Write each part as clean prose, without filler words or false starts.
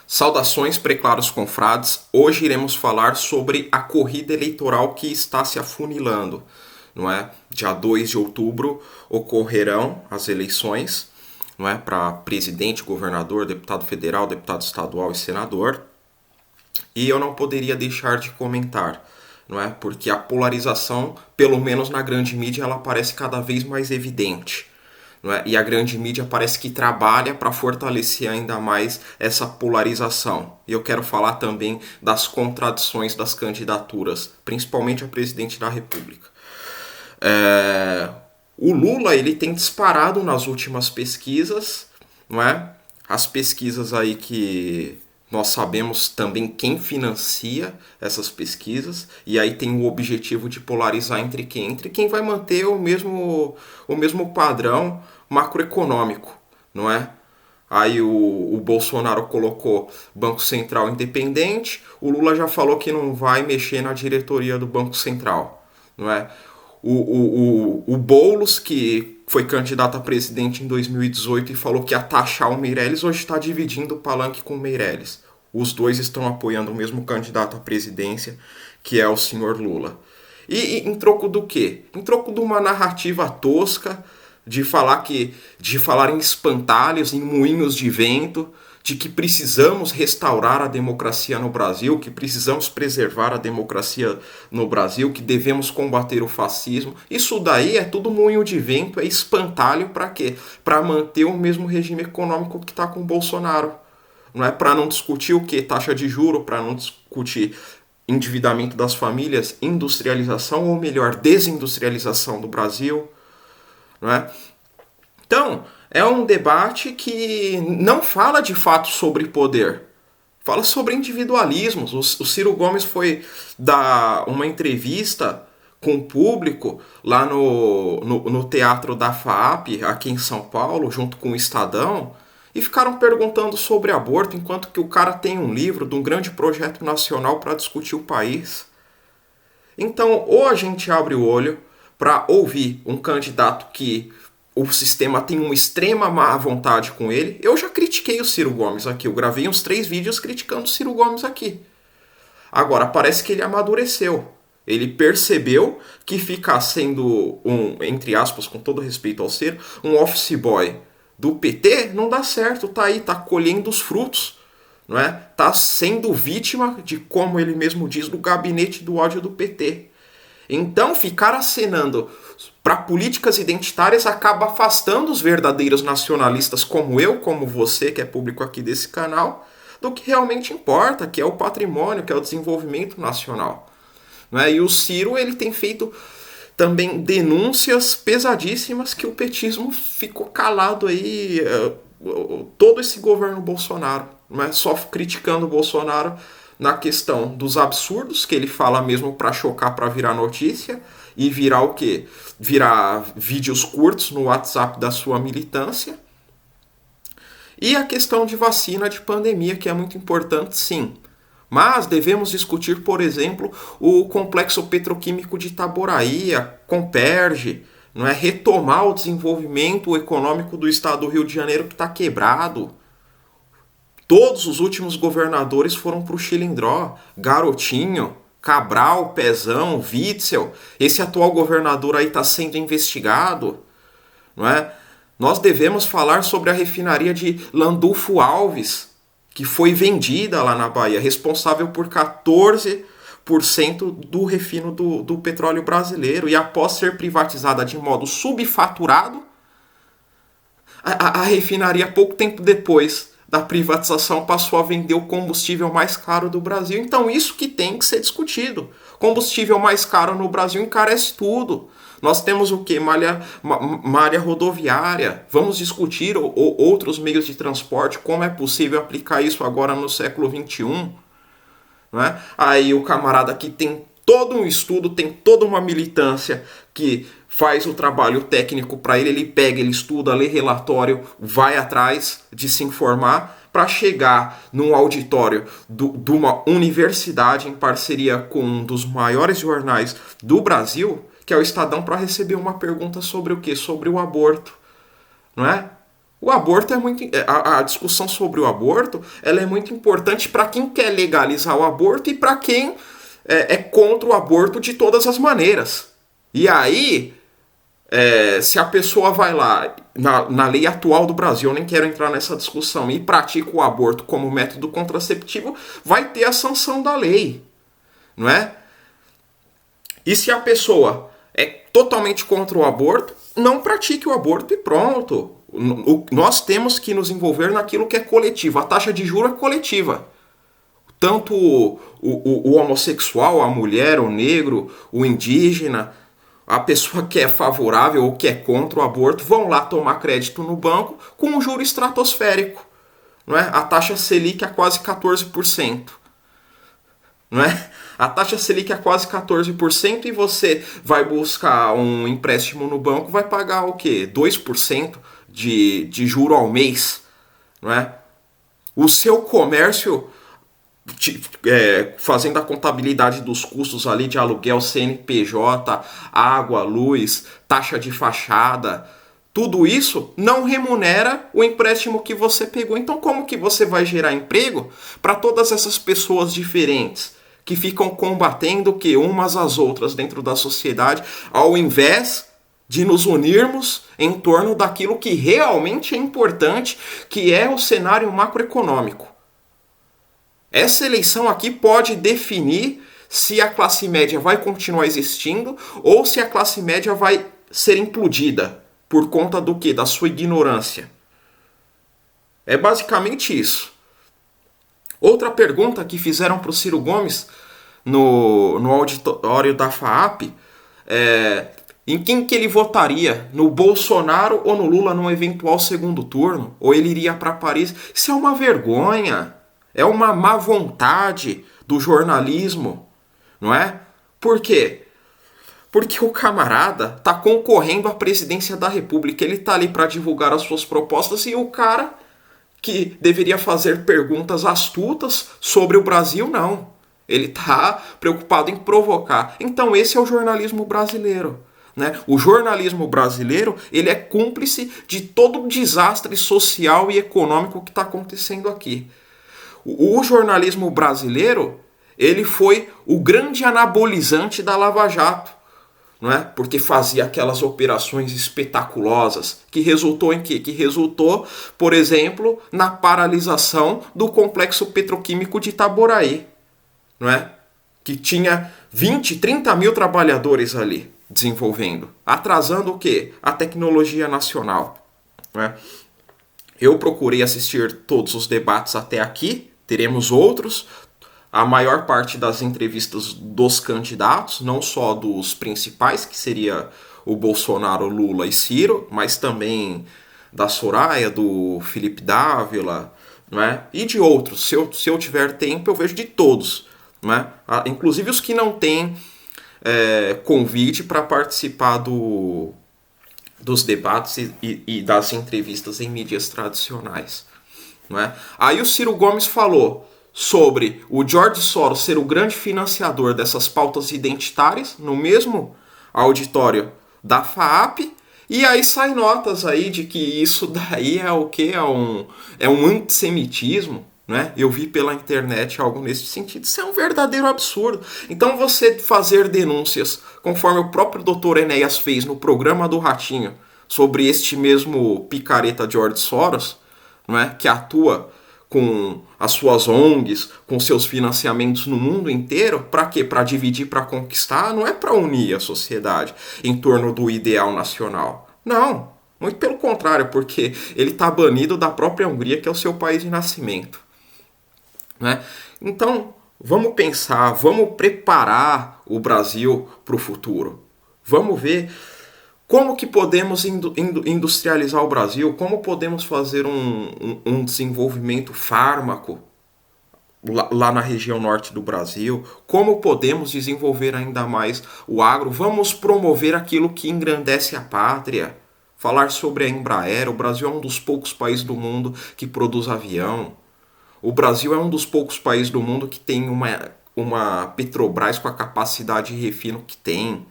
Saudações, preclaros confrades. Hoje iremos falar sobre a corrida eleitoral que está se afunilando, não é? Dia 2 de outubro ocorrerão as eleições, não é? Para presidente, governador, deputado federal, deputado estadual e senador. E eu não poderia deixar de comentar, não é? Porque a polarização, pelo menos na grande mídia, ela parece cada vez mais evidente. Não é? E a grande mídia parece que trabalha para fortalecer ainda mais essa polarização. E eu quero falar também das contradições das candidaturas, principalmente a presidente da República. O Lula ele tem disparado nas últimas pesquisas, não é? As pesquisas aí que nós sabemos também quem financia essas pesquisas, e aí tem o objetivo de polarizar entre quem? Entre quem vai manter o mesmo padrão macroeconômico, não é? Aí o Bolsonaro colocou Banco Central independente, o Lula já falou que não vai mexer na diretoria do Banco Central, não é? O Boulos, que foi candidato a presidente em 2018 e falou que ia taxar o Meirelles, hoje está dividindo o palanque com o Meirelles. Os dois estão apoiando o mesmo candidato à presidência, que é o senhor Lula. E em troco do quê? Em troco de uma narrativa tosca, de falar em espantalhos, em moinhos de vento, de que precisamos restaurar a democracia no Brasil, que precisamos preservar a democracia no Brasil, que devemos combater o fascismo. Isso daí é tudo moinho de vento, é espantalho para quê? Para manter o mesmo regime econômico que está com o Bolsonaro. Não é para não discutir o quê? Taxa de juro, para não discutir endividamento das famílias, industrialização, ou melhor, desindustrialização do Brasil. Não é? Então, é um debate que não fala de fato sobre poder, fala sobre individualismos. O Ciro Gomes foi dar uma entrevista com o público lá no Teatro da FAAP, aqui em São Paulo, junto com o Estadão, e ficaram perguntando sobre aborto, enquanto que o cara tem um livro de um grande projeto nacional para discutir o país. Então, ou a gente abre o olho para ouvir um candidato que o sistema tem uma extrema má vontade com ele. Eu já critiquei o Ciro Gomes aqui. Eu gravei uns 3 vídeos criticando o Ciro Gomes aqui. Agora, parece que ele amadureceu. Ele percebeu que ficar sendo entre aspas, com todo respeito ao Ciro, um office boy do PT não dá certo. Tá aí, tá colhendo os frutos. Não é? Tá sendo vítima de, como ele mesmo diz, do gabinete do ódio do PT. Então, ficar acenando para políticas identitárias acaba afastando os verdadeiros nacionalistas como eu, como você, que é público aqui desse canal, do que realmente importa, que é o patrimônio, que é o desenvolvimento nacional. Não é? E o Ciro ele tem feito também denúncias pesadíssimas que o petismo ficou calado aí todo esse governo Bolsonaro. Não é? Só criticando o Bolsonaro na questão dos absurdos que ele fala mesmo para chocar, para virar notícia e virar o quê? Virar vídeos curtos no WhatsApp da sua militância. E a questão de vacina de pandemia, que é muito importante, sim. Mas devemos discutir, por exemplo, o complexo petroquímico de Itaboraí, a Comperj, não é? Retomar o desenvolvimento econômico do estado do Rio de Janeiro que está quebrado. Todos os últimos governadores foram para o Chilindró. Garotinho, Cabral, Pezão, Witzel. Esse atual governador aí está sendo investigado. Não é? Nós devemos falar sobre a refinaria de Landulfo Alves, que foi vendida lá na Bahia, responsável por 14% do refino do petróleo brasileiro. E após ser privatizada de modo subfaturado, a refinaria, pouco tempo depois da privatização, passou a vender o combustível mais caro do Brasil. Então isso que tem que ser discutido. Combustível mais caro no Brasil encarece tudo. Nós temos o quê? Malha rodoviária. Vamos discutir outros meios de transporte, como é possível aplicar isso agora no século XXI. Não é? Aí o camarada que tem todo um estudo, tem toda uma militância que faz o trabalho técnico para ele, ele pega, ele estuda, lê relatório, vai atrás de se informar para chegar num auditório de uma universidade em parceria com um dos maiores jornais do Brasil, que é o Estadão, para receber uma pergunta sobre o quê? Sobre o aborto. Não é? O aborto é muito. A discussão sobre o aborto ela é muito importante para quem quer legalizar o aborto e para quem é contra o aborto de todas as maneiras. E aí, se a pessoa vai lá, na lei atual do Brasil, eu nem quero entrar nessa discussão, e pratica o aborto como método contraceptivo, vai ter a sanção da lei, não é? E se a pessoa é totalmente contra o aborto, não pratique o aborto e pronto. Nós temos que nos envolver naquilo que é coletivo. A taxa de juros é coletiva. Tanto o homossexual, a mulher, o negro, o indígena, a pessoa que é favorável ou que é contra o aborto, vão lá tomar crédito no banco com um juro estratosférico. Não é? A taxa Selic é quase 14%. Não é? A taxa Selic é quase 14% e você vai buscar um empréstimo no banco, vai pagar o quê? 2% de juro ao mês. Não é? O seu comércio, fazendo a contabilidade dos custos ali de aluguel, CNPJ, água, luz, taxa de fachada, tudo isso não remunera o empréstimo que você pegou. Então como que você vai gerar emprego para todas essas pessoas diferentes que ficam combatendo que umas às outras dentro da sociedade, ao invés de nos unirmos em torno daquilo que realmente é importante, que é o cenário macroeconômico. Essa eleição aqui pode definir se a classe média vai continuar existindo ou se a classe média vai ser implodida por conta do quê? Da sua ignorância. É basicamente isso. Outra pergunta que fizeram para o Ciro Gomes no auditório da FAAP é em quem que ele votaria? No Bolsonaro ou no Lula num eventual segundo turno? Ou ele iria para Paris? Isso é uma vergonha. É uma má vontade do jornalismo, não é? Por quê? Porque o camarada está concorrendo à presidência da República. Ele está ali para divulgar as suas propostas e o cara que deveria fazer perguntas astutas sobre o Brasil, não. Ele está preocupado em provocar. Então esse é o jornalismo brasileiro. Né? O jornalismo brasileiro ele é cúmplice de todo o desastre social e econômico que está acontecendo aqui. O jornalismo brasileiro ele foi o grande anabolizante da Lava Jato, não é? Porque fazia aquelas operações espetaculosas que resultou em quê? Que resultou, por exemplo, na paralisação do complexo petroquímico de Itaboraí, não é? Que tinha 20, 30 mil trabalhadores ali desenvolvendo, atrasando o quê? A tecnologia nacional, não é? Eu procurei assistir todos os debates até aqui, teremos outros. A maior parte das entrevistas dos candidatos, não só dos principais, que seria o Bolsonaro, Lula e Ciro, mas também da Soraya, do Felipe Dávila, não é? E de outros. Se eu tiver tempo, eu vejo de todos. Não é? Inclusive os que não têm convite para participar dos debates e das entrevistas em mídias tradicionais. Não é? Aí o Ciro Gomes falou sobre o George Soros ser o grande financiador dessas pautas identitárias no mesmo auditório da FAAP, e aí sai notas aí de que isso daí é o quê? É um antissemitismo, né? Eu vi pela internet algo nesse sentido. Isso é um verdadeiro absurdo. Então você fazer denúncias, conforme o próprio Dr. Enéas fez no programa do Ratinho, sobre este mesmo picareta George Soros, não é? Que atua com as suas ONGs, com seus financiamentos no mundo inteiro, para quê? Para dividir, para conquistar, não é para unir a sociedade em torno do ideal nacional. Não, muito pelo contrário, porque ele está banido da própria Hungria, que é o seu país de nascimento. Né? Então, vamos pensar, vamos preparar o Brasil para o futuro. Vamos ver como que podemos industrializar o Brasil, como podemos fazer um desenvolvimento fármaco lá na região norte do Brasil, como podemos desenvolver ainda mais o agro, vamos promover aquilo que engrandece a pátria, falar sobre a Embraer. O Brasil é um dos poucos países do mundo que produz avião, o Brasil é um dos poucos países do mundo que tem uma Petrobras com a capacidade de refino que tem,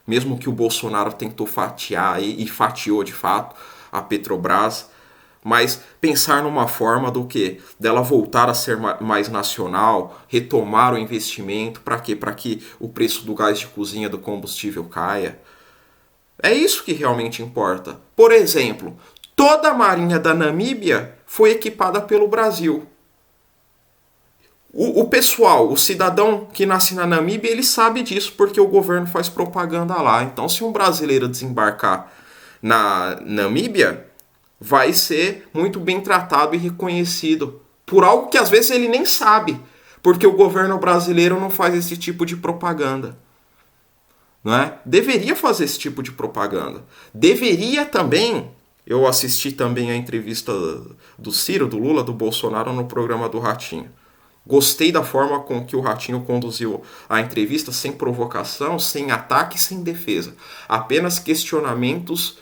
mesmo que o Bolsonaro tentou fatiar e fatiou de fato a Petrobras, mas pensar numa forma do que? Dela voltar a ser mais nacional, retomar o investimento, para quê? Para que o preço do gás de cozinha, do combustível caia. É isso que realmente importa. Por exemplo, toda a marinha da Namíbia foi equipada pelo Brasil. O pessoal, o cidadão que nasce na Namíbia, ele sabe disso porque o governo faz propaganda lá. Então, se um brasileiro desembarcar na Namíbia, vai ser muito bem tratado e reconhecido por algo que às vezes ele nem sabe, porque o governo brasileiro não faz esse tipo de propaganda. Não é? Deveria fazer esse tipo de propaganda. Deveria também. Eu assisti também a entrevista do Ciro, do Lula, do Bolsonaro no programa do Ratinho. Gostei da forma com que o Ratinho conduziu a entrevista, sem provocação, sem ataque, sem defesa. Apenas questionamentos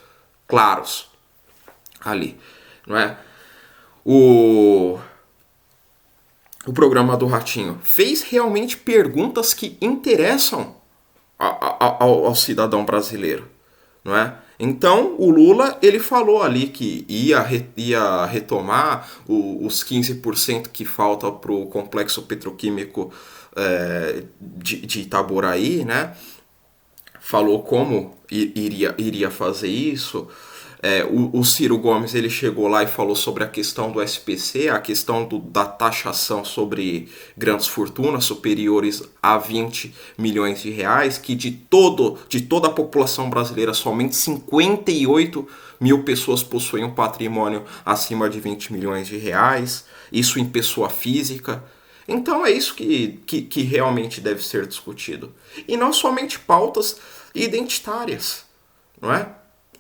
claros ali, não é? O programa do Ratinho fez realmente perguntas que interessam ao cidadão brasileiro, não é? Então, o Lula, ele falou ali que ia retomar os 15% que falta para o complexo petroquímico de Itaboraí, né? Falou como iria fazer isso. O Ciro Gomes, ele chegou lá e falou sobre a questão do SPC, a questão da taxação sobre grandes fortunas superiores a 20 milhões de reais, que de toda a população brasileira, somente 58 mil pessoas possuem um patrimônio acima de 20 milhões de reais, isso em pessoa física. Então é isso que realmente deve ser discutido. E não somente pautas identitárias, não é?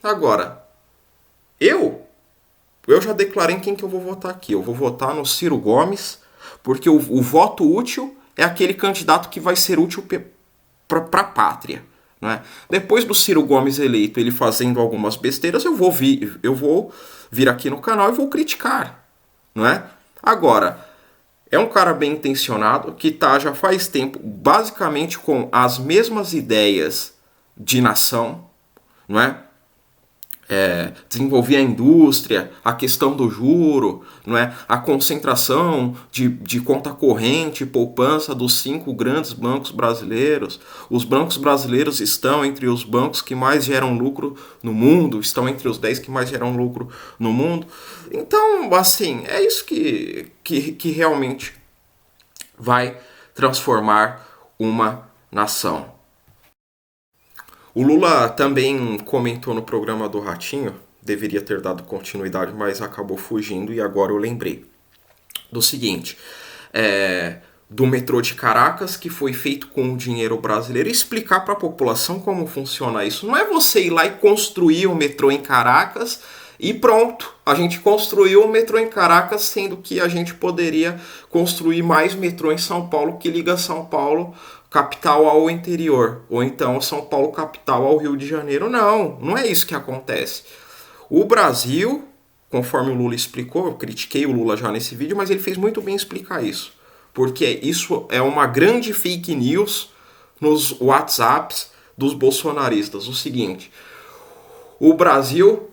Agora, eu já declarei em quem que eu vou votar aqui. Eu vou votar no Ciro Gomes, porque o voto útil é aquele candidato que vai ser útil para a pátria. Né? Depois do Ciro Gomes eleito, ele fazendo algumas besteiras, eu vou vir aqui no canal e vou criticar. Não é? Agora, é um cara bem intencionado que está já faz tempo basicamente com as mesmas ideias de nação, não é? Desenvolver a indústria, a questão do juro, não é? A concentração de conta corrente e poupança dos 5 grandes bancos brasileiros. Os bancos brasileiros estão entre os bancos que mais geram lucro no mundo, estão entre os 10 que mais geram lucro no mundo. Então, assim, é isso que realmente vai transformar uma nação. O Lula também comentou no programa do Ratinho, deveria ter dado continuidade, mas acabou fugindo e agora eu lembrei. Do seguinte, do metrô de Caracas, que foi feito com o dinheiro brasileiro, e explicar para a população como funciona isso. Não é você ir lá e construir o metrô em Caracas e pronto. A gente construiu o metrô em Caracas, sendo que a gente poderia construir mais metrô em São Paulo, que liga São Paulo capital ao interior, ou então São Paulo capital ao Rio de Janeiro. Não é isso que acontece. O Brasil, conforme o Lula explicou, eu critiquei o Lula já nesse vídeo, mas ele fez muito bem explicar isso, porque isso é uma grande fake news nos WhatsApps dos bolsonaristas. O seguinte, o Brasil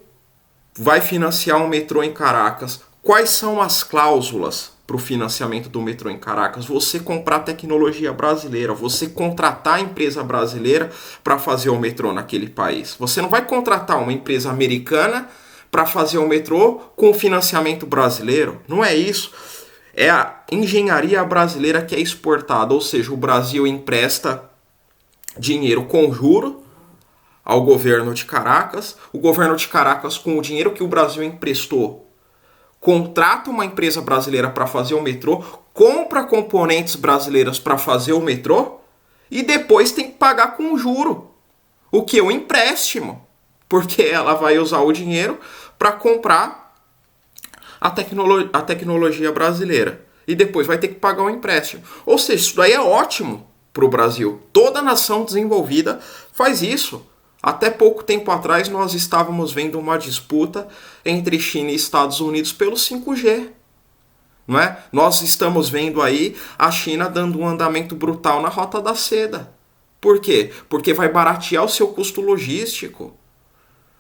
vai financiar um metrô em Caracas. Quais são as cláusulas para o financiamento do metrô em Caracas? Você comprar tecnologia brasileira, você contratar a empresa brasileira para fazer o metrô naquele país. Você não vai contratar uma empresa americana para fazer o metrô com financiamento brasileiro. Não é isso. É a engenharia brasileira que é exportada, ou seja, o Brasil empresta dinheiro com juro ao governo de Caracas. O governo de Caracas, com o dinheiro que o Brasil emprestou, contrata uma empresa brasileira para fazer o metrô, compra componentes brasileiros para fazer o metrô e depois tem que pagar com juro. O que? O empréstimo. Porque ela vai usar o dinheiro para comprar a tecnologia brasileira. E depois vai ter que pagar o empréstimo. Ou seja, isso daí é ótimo para o Brasil. Toda nação desenvolvida faz isso. Até pouco tempo atrás nós estávamos vendo uma disputa entre China e Estados Unidos pelo 5G. Não é? Nós estamos vendo aí a China dando um andamento brutal na Rota da Seda. Por quê? Porque vai baratear o seu custo logístico.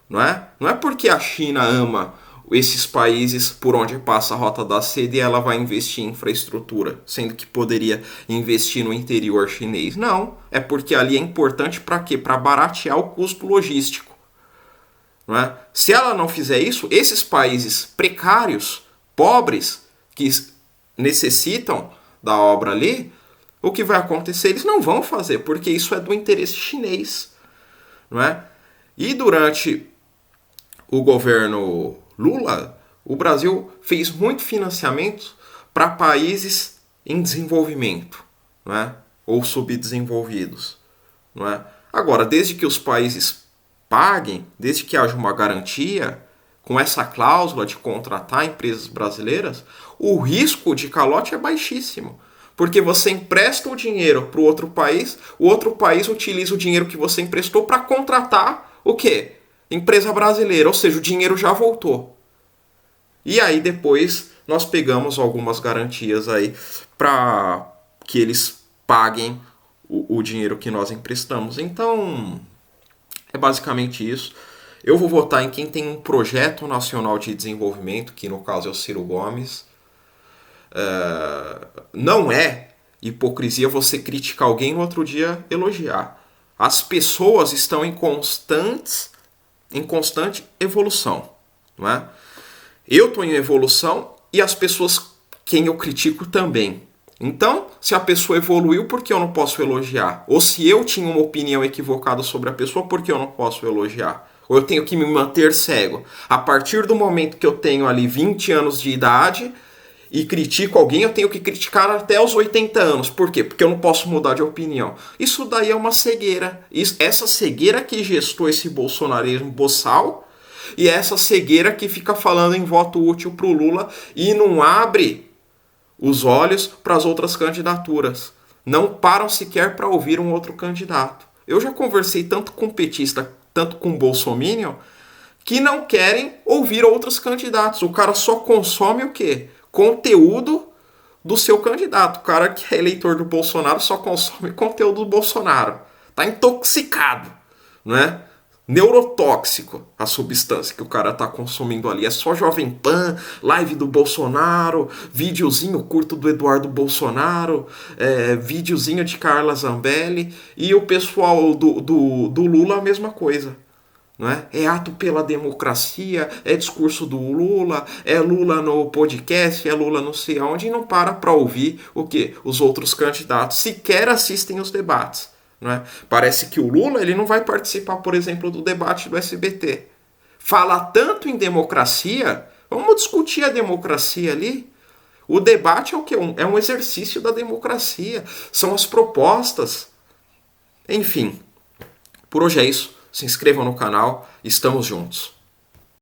Não é porque a China ama esses países por onde passa a Rota da Seda e ela vai investir em infraestrutura, sendo que poderia investir no interior chinês? Não, é porque ali é importante para quê? Para baratear o custo logístico. Não é? Se ela não fizer isso, esses países precários, pobres, que necessitam da obra ali, o que vai acontecer? Eles não vão fazer, porque isso é do interesse chinês. Não é? E durante o governo Lula, o Brasil fez muito financiamento para países em desenvolvimento, não é? Ou subdesenvolvidos. Não é? Agora, desde que os países paguem, desde que haja uma garantia, com essa cláusula de contratar empresas brasileiras, o risco de calote é baixíssimo. Porque você empresta o dinheiro para o outro país utiliza o dinheiro que você emprestou para contratar o quê? Empresa brasileira, ou seja, o dinheiro já voltou. E aí depois nós pegamos algumas garantias aí para que eles paguem o dinheiro que nós emprestamos. Então, é basicamente isso. Eu vou votar em quem tem um projeto nacional de desenvolvimento, que no caso é o Ciro Gomes. Não é hipocrisia você criticar alguém e no outro dia elogiar. As pessoas estão em constante evolução. Não é? Eu estou em evolução e as pessoas, quem eu critico também. Então, se a pessoa evoluiu, por que eu não posso elogiar? Ou se eu tinha uma opinião equivocada sobre a pessoa, por que eu não posso elogiar? Ou eu tenho que me manter cego? A partir do momento que eu tenho ali 20 anos de idade e critico alguém, eu tenho que criticar até os 80 anos. Por quê? Porque eu não posso mudar de opinião. Isso daí é uma cegueira. Essa cegueira que gestou esse bolsonarismo boçal e essa cegueira que fica falando em voto útil pro Lula e não abre os olhos para as outras candidaturas. Não param sequer para ouvir um outro candidato. Eu já conversei tanto com petista, tanto com bolsominion, que não querem ouvir outros candidatos. O cara só consome o quê? Conteúdo do seu candidato. O cara que é eleitor do Bolsonaro só consome conteúdo do Bolsonaro. Tá intoxicado, não é? Neurotóxico a substância que o cara tá consumindo ali. É só Jovem Pan, live do Bolsonaro, videozinho curto do Eduardo Bolsonaro, videozinho de Carla Zambelli, e o pessoal do Lula a mesma coisa. Não é? É ato pela democracia, é discurso do Lula, é Lula no podcast, é Lula não sei aonde, e não para ouvir o que? Os outros candidatos sequer assistem os debates. Não é? Parece que o Lula ele não vai participar, por exemplo, do debate do SBT. Fala tanto em democracia, vamos discutir a democracia ali. O debate é o quê? É um exercício da democracia. São as propostas. Enfim, por hoje é isso. Se inscrevam no canal. Estamos juntos.